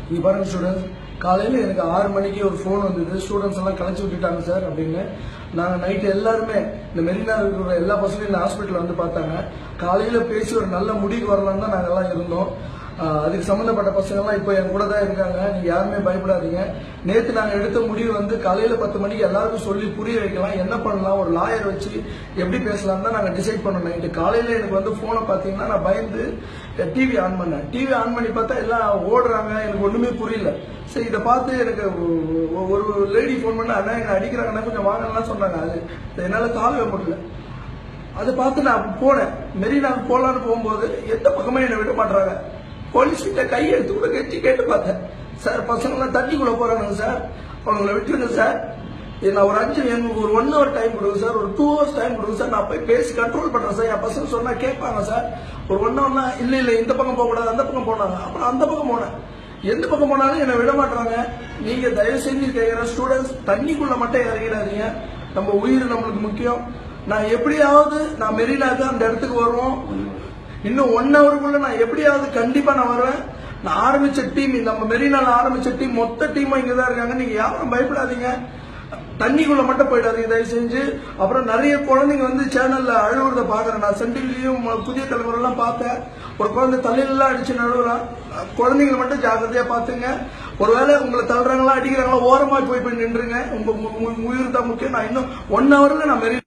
இங்கே பாருங்க ஸ்டூடெண்ட்ஸ், காலையில் எனக்கு 6 மணிக்கு ஒரு ஃபோன் வந்தது. ஸ்டூடெண்ட்ஸ் எல்லாம் கலைச்சி விட்டுட்டாங்க சார் அப்படின்னு. நாங்கள் நைட்டு எல்லாருமே இந்த மெரினா இருக்கிற எல்லா பசங்களும் இந்த ஹாஸ்பிட்டலில் வந்து பார்த்தாங்க. காலையில் பேசி ஒரு நல்ல முடிவுக்கு வரலான்னு தான் நாங்கள் எல்லாம் இருந்தோம். அதுக்கு சம்மந்தப்பட்ட பசங்கள்லாம் இப்போ என் கூட தான் இருக்காங்க. நீங்கள் யாருமே பயப்படாதீங்க. நேற்று நாங்கள் எடுத்த முடிவு வந்து காலையில் 10 மணிக்கு எல்லாருக்கும் சொல்லி புரிய வைக்கலாம், என்ன பண்ணலாம், ஒரு லாயர் வச்சு எப்படி பேசலாம் தான் நாங்கள் டிசைட் பண்ணோம். நைட்டு காலையில் எனக்கு வந்து ஃபோனை பார்த்தீங்கன்னா நான் பயந்து டிவி ஆன் பண்ணேன். டிவி ஆன் பண்ணி பார்த்தா எல்லாம் ஓடுறாங்க, எனக்கு ஒன்றுமே புரியல. சரி, இதை பார்த்து எனக்கு ஒரு லேடி ஃபோன் பண்ண, அண்ணா என்னை அடிக்கிறாங்கன்னா கொஞ்சம் வாங்கலாம் சொன்னாங்க. அது என்னால் தாழவே முடியல. அதை பார்த்து நான் போனேன். மெரினாவுக்கு போகலான்னு போகும்போது எந்த பக்கமே என்னை விட மாட்டாங்க. போலீஸ் கிட்ட கையெழுத்து கூட கட்டி கேட்டு பார்த்தேன். சார், பசங்களாம் தண்ணிக்குள்ள போறாங்க சார், அவங்களை விட்டுருங்க சார். நான் ஒரு 5 எங்களுக்கு ஒரு 1 hour டைம் கொடுங்க சார், ஒரு 2 hours டைம் கொடுங்க சார், நான் போய் பேசி கண்ட்ரோல் பண்றேன் சார். என் பசங்க சொன்னா கேட்பாங்க சார். ஒரு 1 hourனா இல்ல இந்த பக்கம் போக கூடாது, அந்த பக்கம் போனாங்க. அப்புறம் அந்த பக்கம் போனேன். எந்த பக்கம் போனாலும் என்னை விட மாட்டாங்க. நீங்க தயவு செஞ்சு கேட்கிற ஸ்டூடெண்ட்ஸ், தண்ணிக்குள்ள மட்டும் இறங்கிடாதீங்க. நம்ம உயிர் நம்மளுக்கு முக்கியம். நான் எப்படியாவது நான் மெரினாக்கு அந்த இடத்துக்கு வருவோம். இன்னும் 1 hourக்குள்ள நான் எப்படியாவது கண்டிப்பா நான் வருவேன். நான் ஆரம்பிச்ச டீம், நம்ம மெரினால ஆரம்பிச்ச டீம் மொத்த டீமும் இங்கதான் இருக்காங்க. நீங்க யாரும் பயப்படாதீங்க. தண்ணிக்குள்ள மட்டும் போயிடாதீங்க தயவு செஞ்சு. அப்புறம் நிறைய குழந்தைங்க வந்து சேனல்ல அழுவுறத பாக்குறேன். நான் சென்டிலையும் புதிய தலைமுறை எல்லாம் பார்த்தேன். ஒரு குழந்தை தலையெல்லாம் அடிச்சு நழுவுறான். குழந்தைங்களை மட்டும் ஜாக்கிரதையா பாத்துங்க. ஒருவேளை உங்களை தள்ளுறாங்களா அடிக்கிறாங்களா ஓரமா போய் நின்றுங்க. உங்க உயிர் தான் முக்கியம். நான் இன்னும் 1 hourல நான் மெரினா